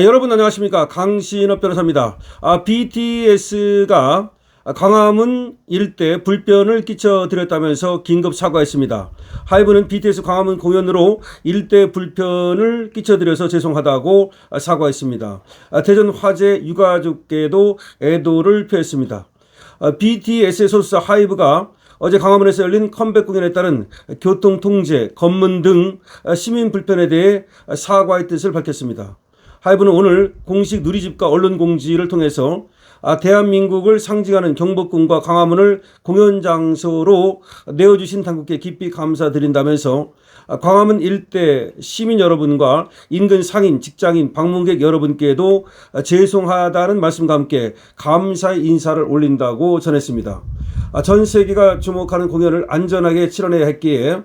여러분 안녕하십니까, 강신업 변호사입니다. BTS가 광화문 일대 불편을 끼쳐드렸다면서 긴급 사과했습니다. 하이브는 BTS 광화문 공연으로 일대 불편을 끼쳐드려서 죄송하다고 사과했습니다. 대전 화재 유가족께도 애도를 표했습니다. BTS의 소속사 하이브가 어제 광화문에서 열린 컴백 공연에 따른 교통 통제, 검문 등 시민 불편에 대해 사과의 뜻을 밝혔습니다. 하이브는 오늘 공식 누리집과 언론 공지를 통해서 대한민국을 상징하는 경복궁과 광화문을 공연 장소로 내어주신 당국께 깊이 감사드린다면서 광화문 일대 시민 여러분과 인근 상인, 직장인, 방문객 여러분께도 죄송하다는 말씀과 함께 감사의 인사를 올린다고 전했습니다. 전 세계가 주목하는 공연을 안전하게 치러내야 했기에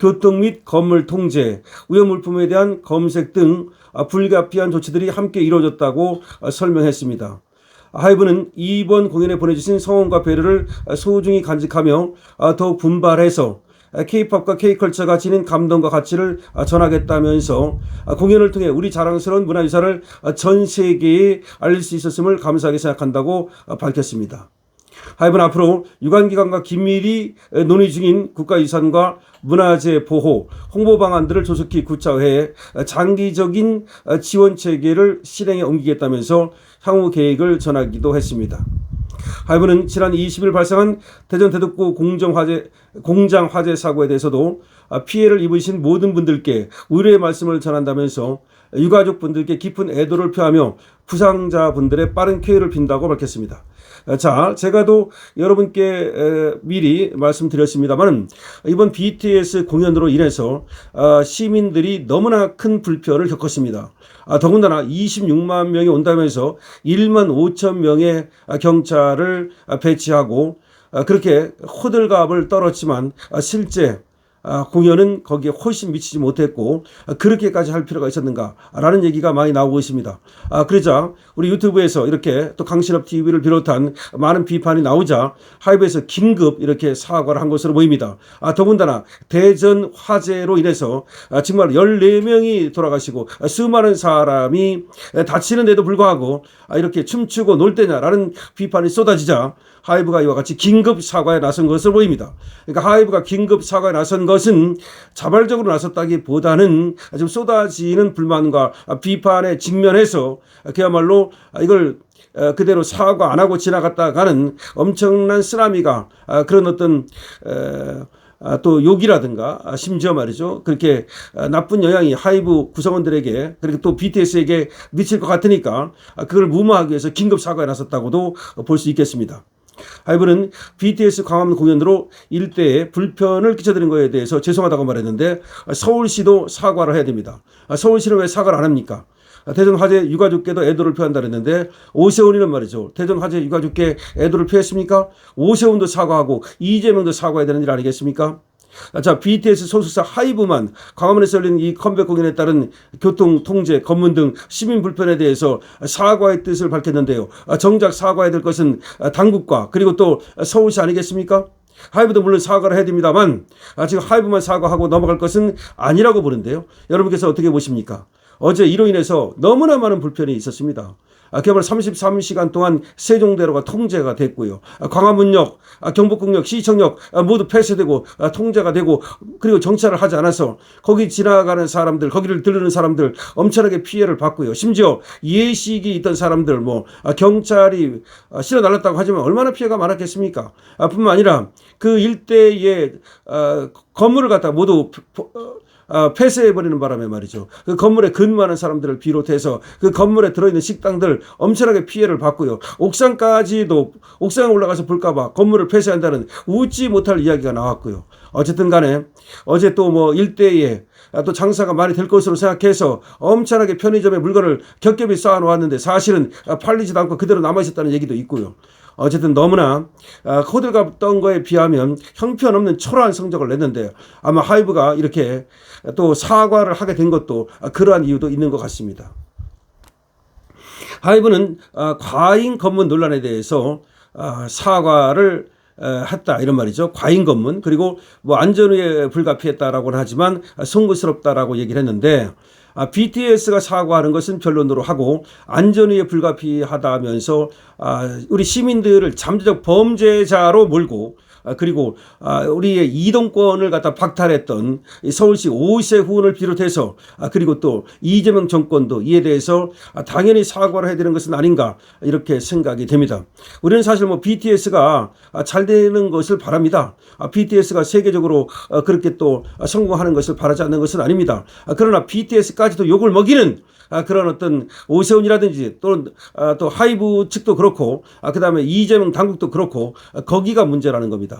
교통 및 건물 통제, 위험물품에 대한 검색 등 불가피한 조치들이 함께 이루어졌다고 설명했습니다. 하이브는 이번 공연에 보내주신 성원과 배려를 소중히 간직하며 더욱 분발해서 K-팝과 K-컬처가 지닌 감동과 가치를 전하겠다면서 공연을 통해 우리 자랑스러운 문화유산을 전 세계에 알릴 수 있었음을 감사하게 생각한다고 밝혔습니다. 하이브는 앞으로 유관기관과 긴밀히 논의 중인 국가유산과 문화재 보호, 홍보 방안들을 조속히 구체화해 장기적인 지원 체계를 실행에 옮기겠다면서 향후 계획을 전하기도 했습니다. 하이브는 지난 20일 발생한 대전 대덕구 공장 화재 사고에 대해서도 피해를 입으신 모든 분들께 위로의 말씀을 전한다면서 유가족분들께 깊은 애도를 표하며 부상자분들의 빠른 쾌유를 빈다고 밝혔습니다. 자, 제가도 여러분께 미리 말씀드렸습니다만 이번 BTS 공연으로 인해서 시민들이 너무나 큰 불편을 겪었습니다. 더군다나 26만 명이 온다면서 1만 5천 명의 경찰을 배치하고 그렇게 호들갑을 떨었지만 실제 공연은 거기에 훨씬 미치지 못했고 그렇게까지 할 필요가 있었는가라는 얘기가 많이 나오고 있습니다. 그러자 우리 유튜브에서 이렇게 또 강신업 TV를 비롯한 많은 비판이 나오자 하이브에서 긴급 이렇게 사과를 한 것으로 보입니다. 더군다나 대전 화재로 인해서 정말 14명이 돌아가시고 수많은 사람이 다치는데도 불구하고 이렇게 춤추고 놀 때냐라는 비판이 쏟아지자 하이브가 이와 같이 긴급 사과에 나선 것으로 보입니다. 그러니까 하이브가 긴급 사과에 나선 것은 자발적으로 나섰다기보다는 지금 쏟아지는 불만과 비판에 직면해서 그야말로 이걸 그대로 사과 안 하고 지나갔다가는 엄청난 쓰나미가 그런 어떤 또 욕이라든가 심지어 말이죠, 그렇게 나쁜 영향이 하이브 구성원들에게 그리고 또 BTS에게 미칠 것 같으니까 그걸 무마하기 위해서 긴급 사과에 나섰다고도 볼 수 있겠습니다. 하이브는 BTS 광화문 공연으로 일대에 불편을 끼쳐드린 것에 대해서 죄송하다고 말했는데 서울시도 사과를 해야 됩니다. 서울시는 왜 사과를 안 합니까? 대전 화재 유가족께도 애도를 표한다 그랬는데 오세훈이는 말이죠, 대전 화재 유가족께 애도를 표했습니까? 오세훈도 사과하고 이재명도 사과해야 되는 일 아니겠습니까? 자, BTS 소속사 하이브만 광화문에서 열린 이 컴백 공연에 따른 교통 통제, 검문 등 시민 불편에 대해서 사과의 뜻을 밝혔는데요. 정작 사과해야 될 것은 당국과 그리고 또 서울시 아니겠습니까? 하이브도 물론 사과를 해야 됩니다만 지금 하이브만 사과하고 넘어갈 것은 아니라고 보는데요. 여러분께서 어떻게 보십니까? 어제 이로 인해서 너무나 많은 불편이 있었습니다. 그야말로 33시간 동안 세종대로가 통제가 됐고요. 광화문역, 경복궁역, 시청역 모두 폐쇄되고 통제가 되고 그리고 정찰을 하지 않아서 거기 지나가는 사람들, 거기를 들르는 사람들 엄청나게 피해를 받고요. 심지어 예식이 있던 사람들 경찰이 실어 날랐다고 하지만 얼마나 피해가 많았겠습니까? 뿐만 아니라 그 일대의 건물을 갖다 모두 폐쇄해버리는 바람에 말이죠, 그 건물에 근무하는 사람들을 비롯해서 그 건물에 들어있는 식당들 엄청나게 피해를 받고요. 옥상까지도 옥상에 올라가서 볼까봐 건물을 폐쇄한다는 웃지 못할 이야기가 나왔고요. 어쨌든 간에 어제 또 일대에 또 장사가 많이 될 것으로 생각해서 엄청나게 편의점에 물건을 겹겹이 쌓아놓았는데 사실은 팔리지도 않고 그대로 남아있었다는 얘기도 있고요. 어쨌든 너무나 호들갑 떤 거에 비하면 형편없는 초라한 성적을 냈는데 아마 하이브가 이렇게 또 사과를 하게 된 것도 그러한 이유도 있는 것 같습니다. 하이브는 과잉 검문 논란에 대해서 사과를 했다 이런 말이죠. 과잉 검문, 그리고 안전에 불가피했다라고는 하지만 송구스럽다라고 얘기를 했는데 BTS가 사과하는 것은 변론으로 하고 안전위에 불가피하다면서 우리 시민들을 잠재적 범죄자로 몰고 그리고 우리의 이동권을 갖다 박탈했던 서울시 오세훈을 비롯해서 그리고 또 이재명 정권도 이에 대해서 당연히 사과를 해야 되는 것은 아닌가 이렇게 생각이 됩니다. 우리는 사실 BTS가 잘 되는 것을 바랍니다. BTS가 세계적으로 그렇게 또 성공하는 것을 바라지 않는 것은 아닙니다. 그러나 BTS까지도 욕을 먹이는 그런 어떤 오세훈이라든지 또 하이브 측도 그렇고 그다음에 이재명 당국도 그렇고 거기가 문제라는 겁니다.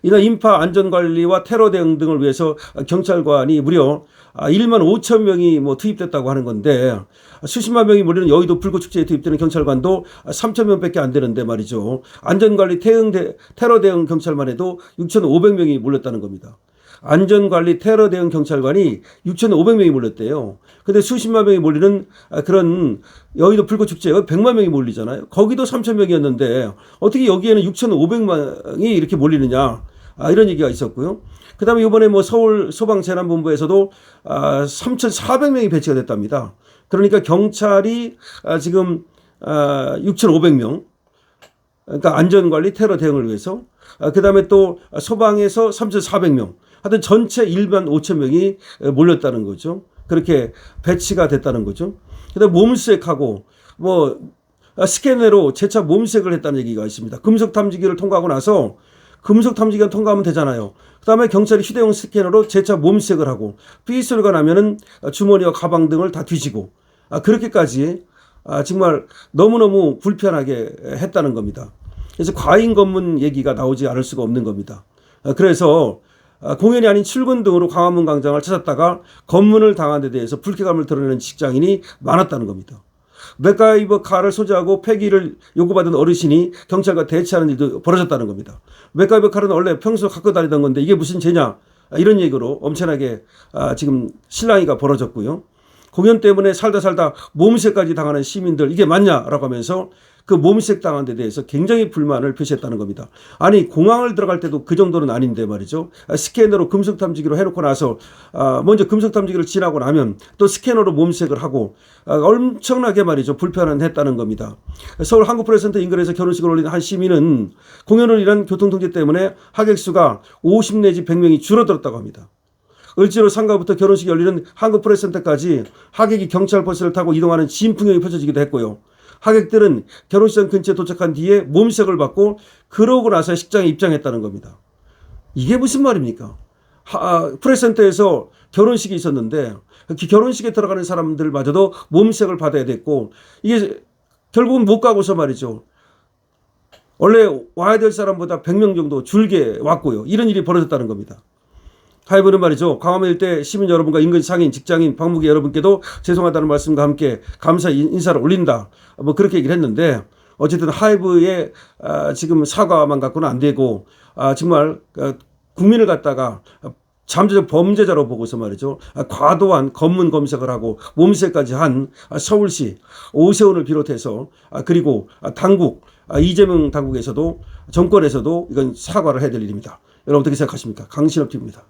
이날 인파 안전관리와 테러 대응 등을 위해서 경찰관이 무려 1만 5천 명이 투입됐다고 하는 건데 수십만 명이 몰리는 여의도 불꽃축제에 투입되는 경찰관도 3천 명밖에 안 되는데 말이죠. 안전관리 테러 대응 경찰만 해도 6,500명이 몰렸다는 겁니다. 안전관리 테러 대응 경찰관이 6,500명이 몰렸대요. 근데 수십만 명이 몰리는 그런 여의도 불꽃축제에 100만 명이 몰리잖아요. 거기도 3,000명이었는데 어떻게 여기에는 6,500명이 이렇게 몰리느냐. 이런 얘기가 있었고요. 그 다음에 이번에 서울 소방재난본부에서도 3,400명이 배치가 됐답니다. 그러니까 경찰이 지금 6,500명, 그러니까 안전관리 테러 대응을 위해서, 그 다음에 또 소방에서 3,400명, 하여튼 전체 1만 5천 명이 몰렸다는 거죠. 그렇게 배치가 됐다는 거죠. 그 다음에 몸색하고 스캐너로 재차 몸색을 했다는 얘기가 있습니다. 금속 탐지기를 통과하고 나서 금속 탐지기가 통과하면 되잖아요. 그 다음에 경찰이 휴대용 스캐너로 재차 몸색을 하고 삐소리가 나면은 주머니와 가방 등을 다 뒤지고 그렇게까지 정말 너무너무 불편하게 했다는 겁니다. 그래서 과잉 검문 얘기가 나오지 않을 수가 없는 겁니다. 그래서 공연이 아닌 출근 등으로 광화문 광장을 찾았다가 검문을 당한 데 대해서 불쾌감을 드러내는 직장인이 많았다는 겁니다. 맥가이버 칼을 소지하고 폐기를 요구받은 어르신이 경찰과 대치하는 일도 벌어졌다는 겁니다. 맥가이버 칼은 원래 평소 갖고 다니던 건데 이게 무슨 죄냐 이런 얘기로 엄청나게 지금 실랑이가 벌어졌고요. 공연 때문에 살다 몸색까지 당하는 시민들 이게 맞냐라고 하면서 그 몸색 당한 데 대해서 굉장히 불만을 표시했다는 겁니다. 아니 공항을 들어갈 때도 그 정도는 아닌데 말이죠. 스캐너로 금속 탐지기로 해놓고 나서 먼저 금속 탐지기를 지나고 나면 또 스캐너로 몸색을 하고 엄청나게 말이죠. 불편했다는 겁니다. 서울 한국프레스센터 인근에서 결혼식을 올린 한 시민은 공연을 위한 교통통제 때문에 하객 수가 50 내지 100명이 줄어들었다고 합니다. 을지로 상가부터 결혼식이 열리는 한국프레스센터까지 하객이 경찰 버스를 타고 이동하는 진풍경이 펼쳐지기도 했고요. 하객들은 결혼식장 근처에 도착한 뒤에 몸색을 받고 그러고 나서 식장에 입장했다는 겁니다. 이게 무슨 말입니까? 프레스센터에서 결혼식이 있었는데 그 결혼식에 들어가는 사람들마저도 몸색을 받아야 됐고 이게 결국은 못 가고서 말이죠. 원래 와야 될 사람보다 100명 정도 줄게 왔고요. 이런 일이 벌어졌다는 겁니다. 하이브는 말이죠. 광화문 일대 시민 여러분과 인근 상인, 직장인, 방문객 여러분께도 죄송하다는 말씀과 함께 감사 인사를 올린다. 그렇게 얘기를 했는데 어쨌든 하이브의 지금 사과만 갖고는 안 되고 정말 국민을 갖다가 잠재적 범죄자로 보고서 말이죠. 과도한 검문 검색을 하고 몸색까지 한 서울시 오세훈을 비롯해서 그리고 당국, 이재명 당국에서도 정권에서도 이건 사과를 해야 될 일입니다. 여러분 어떻게 생각하십니까? 강신업 TV입니다.